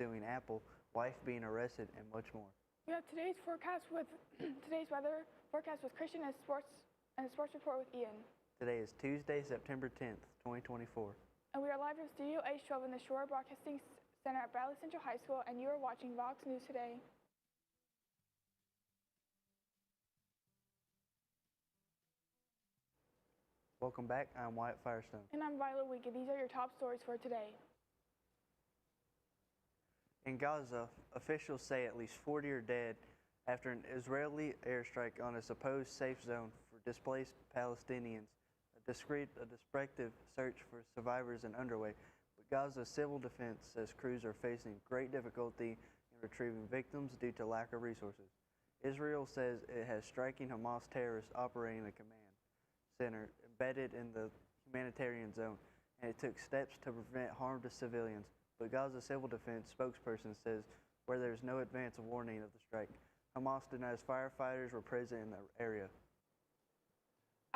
suing Apple, wife being arrested, and much more. We have today's forecast with today's weather forecast with Christian and the sports report with Ian. Today is Tuesday, September 10th, 2024. And we are live from Studio H12 in the Shore Broadcasting Center at Bradley Central High School, and you are watching VOX News Today. Welcome back. I'm Wyatt Firestone. And I'm Violet Week, and these are your top stories for today. In Gaza, officials say at least 40 are dead after an Israeli airstrike on a supposed safe zone for displaced Palestinians. A desperate search for survivors is underway, but Gaza's civil defense says crews are facing great difficulty in retrieving victims due to lack of resources. Israel says it has striking Hamas terrorists operating a command center embedded in the humanitarian zone, and it took steps to prevent harm to civilians. But Gaza civil defense spokesperson says where there is no advance warning of the strike. Hamas denies firefighters were present in the area.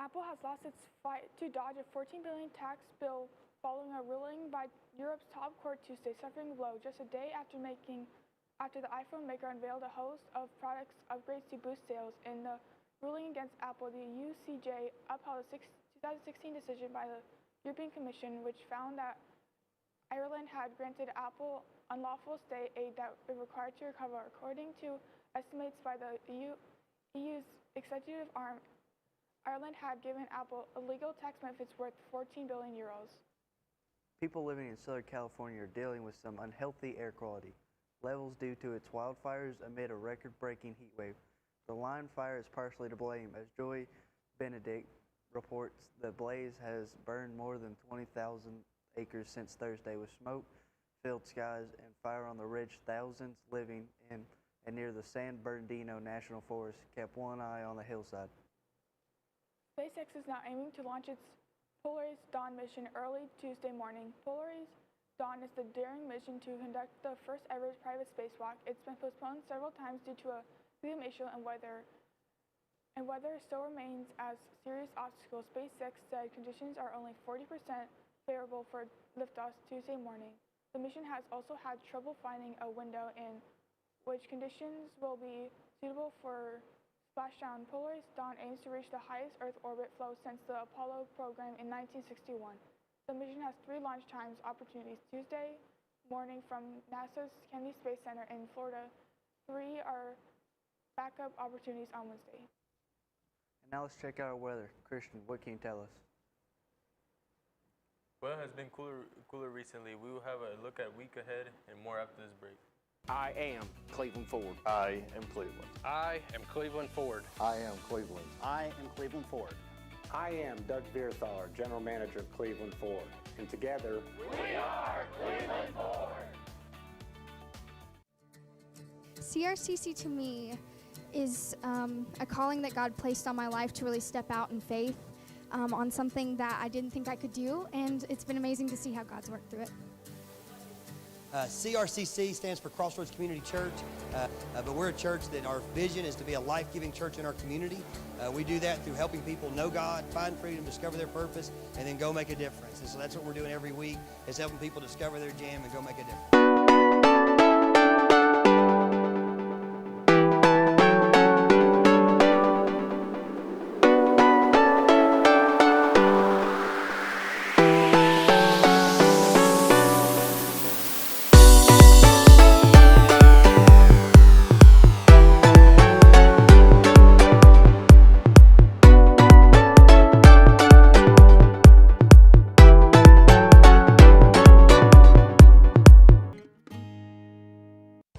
Apple has lost its fight to dodge a $14 billion tax bill following a ruling by Europe's top court Tuesday, suffering a blow just a day after the iPhone maker unveiled a host of products upgrades to boost sales. In the ruling against Apple, the UCJ upheld a 2016 decision by the European Commission, which found that Ireland had granted Apple unlawful state aid that it required to recover. According to estimates by the EU's executive arm, Ireland had given Apple illegal tax benefits worth 14 billion euros. People living in Southern California are dealing with some unhealthy air quality levels due to its wildfires amid a record-breaking heat wave. The line fire is partially to blame, as Joy Benedict reports the blaze has burned more than 20,000 acres since Thursday, with smoke-filled skies and fire on the ridge. Thousands living in and near the San Bernardino National Forest kept one eye on the hillside. SpaceX is now aiming to launch its Polaris Dawn mission early Tuesday morning. Polaris Dawn is the daring mission to conduct the first ever private spacewalk. It's been postponed several times due to a helium issue and weather still remains as serious obstacles. SpaceX said conditions are only 40% favorable for liftoff Tuesday morning. The mission has also had trouble finding a window in which conditions will be suitable for splashdown. Polaris Dawn aims to reach the highest Earth orbit flow since the Apollo program in 1961. The mission has 3 launch times opportunities: Tuesday morning from NASA's Kennedy Space Center in Florida. 3 are backup opportunities on Wednesday. And now let's check out our weather. Christian, what can you tell us? Weather has been cooler recently. We will have a look at week ahead and more after this break. I am Cleveland Ford. I am Cleveland. I am Cleveland Ford. I am Cleveland. I am Cleveland Ford. I am Doug Vierthaler, General Manager of Cleveland Ford. And together, we are Cleveland Ford. CRCC to me is a calling that God placed on my life to really step out in faith on something that I didn't think I could do, and it's been amazing to see how God's worked through it. CRCC stands for Crossroads Community Church, but we're a church that our vision is to be a life-giving church in our community. We do that through helping people know God, find freedom, discover their purpose, and then go make a difference. And so that's what we're doing every week, is helping people discover their jam and go make a difference.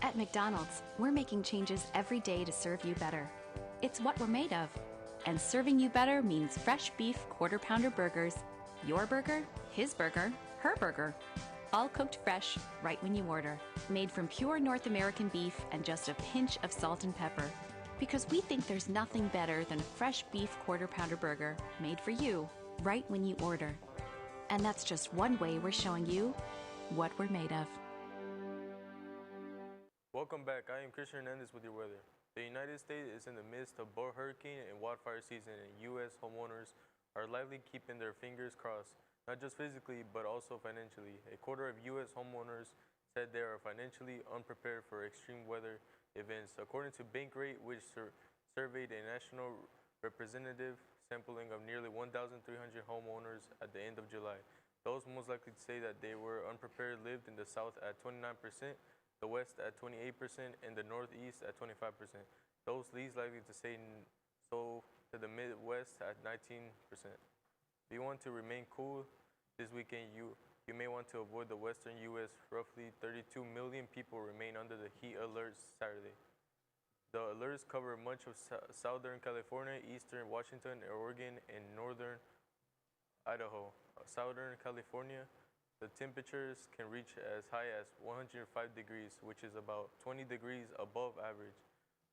At McDonald's, we're making changes every day to serve you better. It's what we're made of. And serving you better means fresh beef quarter-pounder burgers, your burger, his burger, her burger. All cooked fresh, right when you order. Made from pure North American beef and just a pinch of salt and pepper. Because we think there's nothing better than a fresh beef quarter-pounder burger made for you, right when you order. And that's just one way we're showing you what we're made of. Welcome back. I am Christian Hernandez with your weather. The United States is in the midst of both hurricane and wildfire season, and U.S. homeowners are likely keeping their fingers crossed, not just physically, but also financially. A quarter of U.S. homeowners said they are financially unprepared for extreme weather events. According to Bankrate, which surveyed a national representative sampling of nearly 1,300 homeowners at the end of July, those most likely to say that they were unprepared lived in the South at 29%, the West at 28%, and the Northeast at 25%. Those least likely to say so to the Midwest at 19%. If you want to remain cool this weekend, you may want to avoid the western U.S. Roughly 32 million people remain under the heat alerts Saturday. The alerts cover much of southern California, eastern Washington, Oregon, and northern Idaho. Southern California, the temperatures can reach as high as 105 degrees, which is about 20 degrees above average.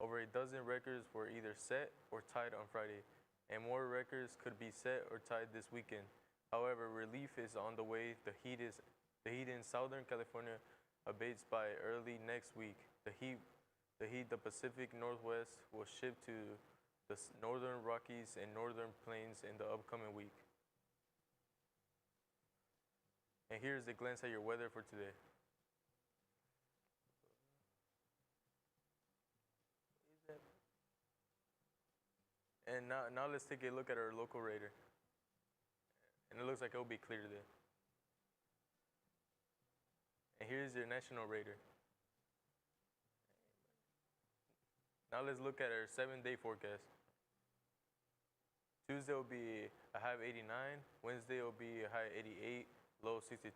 Over a dozen records were either set or tied on Friday, and more records could be set or tied this weekend. However, relief is on the way. The heat in Southern California abates by early next week. The Pacific Northwest will shift to the northern Rockies and northern plains in the upcoming week. And here's a glance at your weather for today. And now let's take a look at our local radar. And it looks like it'll be clear today. And here's your national radar. Now let's look at our 7-day forecast. Tuesday will be a high of 89. Wednesday will be a high of 88, low of 62.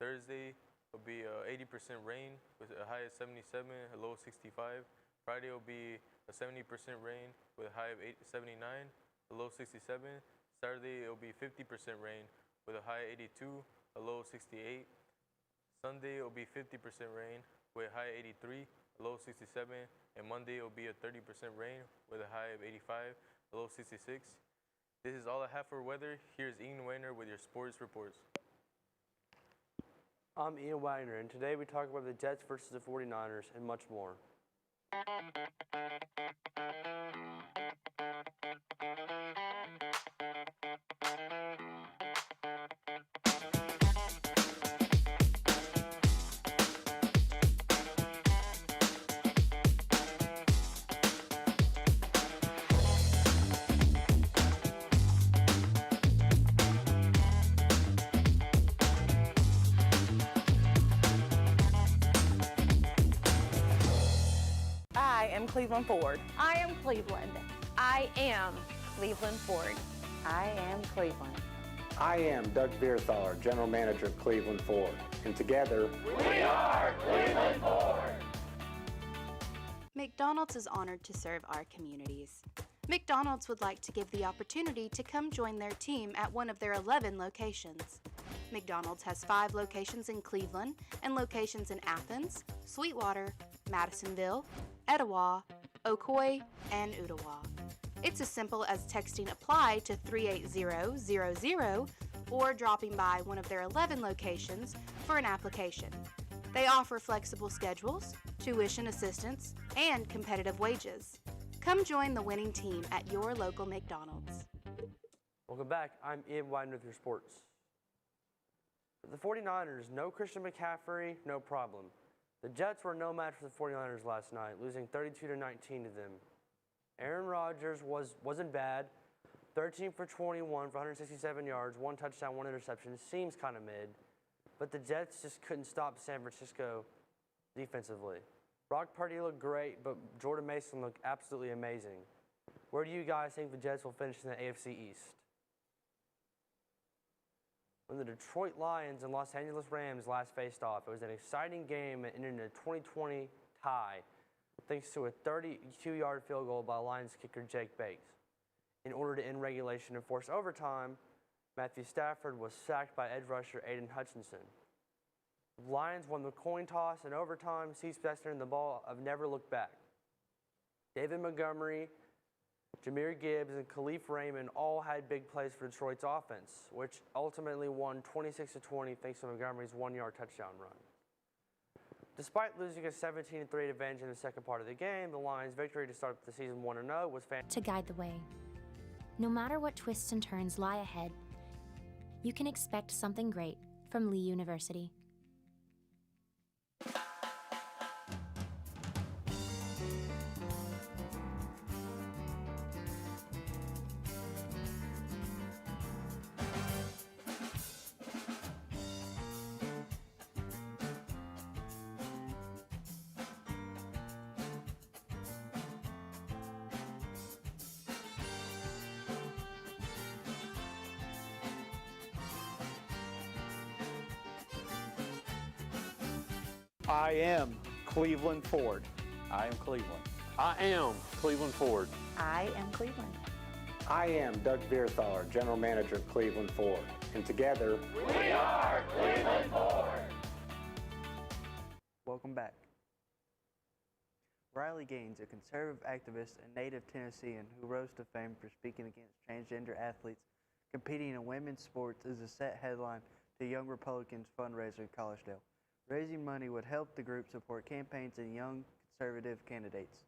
Thursday will be 80% rain with a high of 77, a low of 65. Friday will be a 70% rain with a high of 79, a low of 67. Saturday, it will be 50% rain with a high of 82, a low of 68. Sunday, it will be 50% rain with a high of 83, a low of 67. And Monday, it will be a 30% rain with a high of 85, a low of 66. This is all I have for weather. Here's Ian Wagner with your sports reports. I'm Ian Wagner, and today we talk about the Jets versus the 49ers and much more. I am Cleveland Ford. I am Cleveland. I am Cleveland Ford. I am Cleveland. I am Doug Vierthaler, General Manager of Cleveland Ford. And together, we are Cleveland Ford. McDonald's is honored to serve our communities. McDonald's would like to give the opportunity to come join their team at one of their 11 locations. McDonald's has 5 locations in Cleveland and locations in Athens, Sweetwater, Madisonville, Etowah, Ocoee, and Ottawa. It's as simple as texting APPLY to 38000 or dropping by one of their 11 locations for an application. They offer flexible schedules, tuition assistance, and competitive wages. Come join the winning team at your local McDonald's. Welcome back. I'm Ian Wagner with your sports. For the 49ers, no Christian McCaffrey, no problem. The Jets were no match for the 49ers last night, losing 32-19 to them. Aaron Rodgers wasn't bad. 13 for 21 for 167 yards, 1 touchdown, 1 interception. It seems kind of mid. But the Jets just couldn't stop San Francisco defensively. Brock Purdy looked great, but Jordan Mason looked absolutely amazing. Where do you guys think the Jets will finish in the AFC East? When the Detroit Lions and Los Angeles Rams last faced off, it was an exciting game and ended in a 20-20 tie, thanks to a 32-yard field goal by Lions kicker Jake Bates. In order to end regulation and force overtime, Matthew Stafford was sacked by edge rusher Aiden Hutchinson. The Lions won the coin toss in overtime. Cease Possession and the ball have never looked back. David Montgomery, Jahmyr Gibbs, and Khalif Raymond all had big plays for Detroit's offense, which ultimately won 26-20 thanks to Montgomery's 1-yard touchdown run. Despite losing a 17-3 advantage in the second part of the game, the Lions' victory to start the season 1-0 was fantastic. To guide the way. No matter what twists and turns lie ahead, you can expect something great from Lee University. I am Cleveland Ford. I am Cleveland. I am Cleveland Ford. I am Cleveland. I am Doug Vierthaler, General Manager of Cleveland Ford. And together, We are Cleveland Ford. Welcome back. Riley Gaines, a conservative activist and native Tennessean who rose to fame for speaking against transgender athletes competing in women's sports, is a set headline to Young Republicans fundraiser in Collegedale. Raising money would help the group support campaigns and young conservative candidates.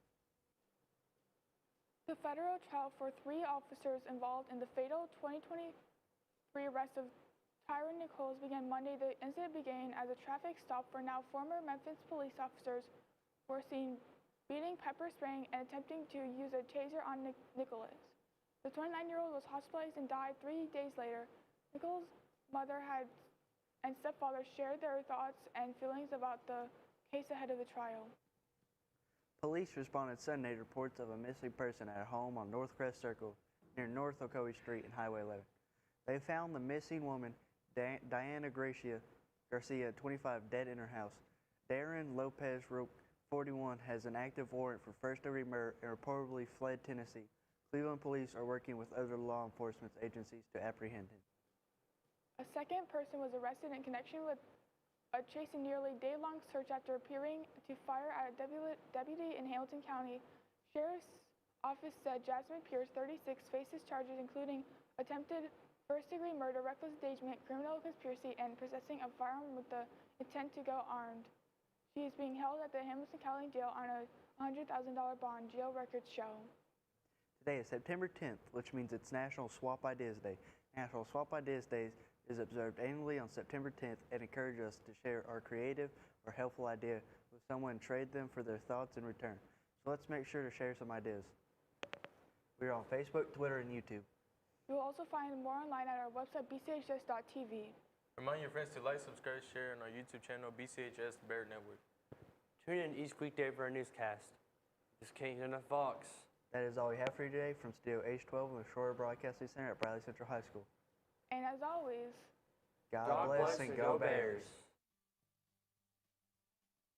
The federal trial for 3 officers involved in the fatal 2023 arrest of Tyron Nichols began Monday. The incident began as a traffic stop for now former Memphis police officers who were seen beating, pepper spraying, and attempting to use a taser on Nichols. The 29-year-old was hospitalized and died 3 days later. Nichols' mother and stepfather shared their thoughts and feelings about the case ahead of the trial. Police responded Sunday to reports of a missing person at a home on Northcrest Circle near North Ocoee Street and Highway 11. They found the missing woman, Diana Garcia, 25, dead in her house. Darren Lopez, 41, has an active warrant for first-degree murder and reportedly fled Tennessee. Cleveland police are working with other law enforcement agencies to apprehend him. A second person was arrested in connection with a chase and nearly day-long search after appearing to fire at a deputy in Hamilton County. Sheriff's Office said Jasmine Pierce, 36, faces charges including attempted first-degree murder, reckless endangerment, criminal conspiracy, and possessing a firearm with the intent to go armed. She is being held at the Hamilton County Jail on a $100,000 bond, jail records show. Today is September 10th, which means it's National Swap Ideas Day. National Swap Ideas Day is observed annually on September 10th and encourages us to share our creative or helpful idea with someone and trade them for their thoughts in return. So let's make sure to share some ideas. We are on Facebook, Twitter, and YouTube. You will also find more online at our website, BCHS.TV. Remind your friends to like, subscribe, share on our YouTube channel, BCHS Bear Network. Tune in each weekday for our newscast. This is King enough VOX. That is all we have for you today from Studio H12 in the Shore Broadcasting Center at Bradley Central High School. And as always, God bless and go Bears.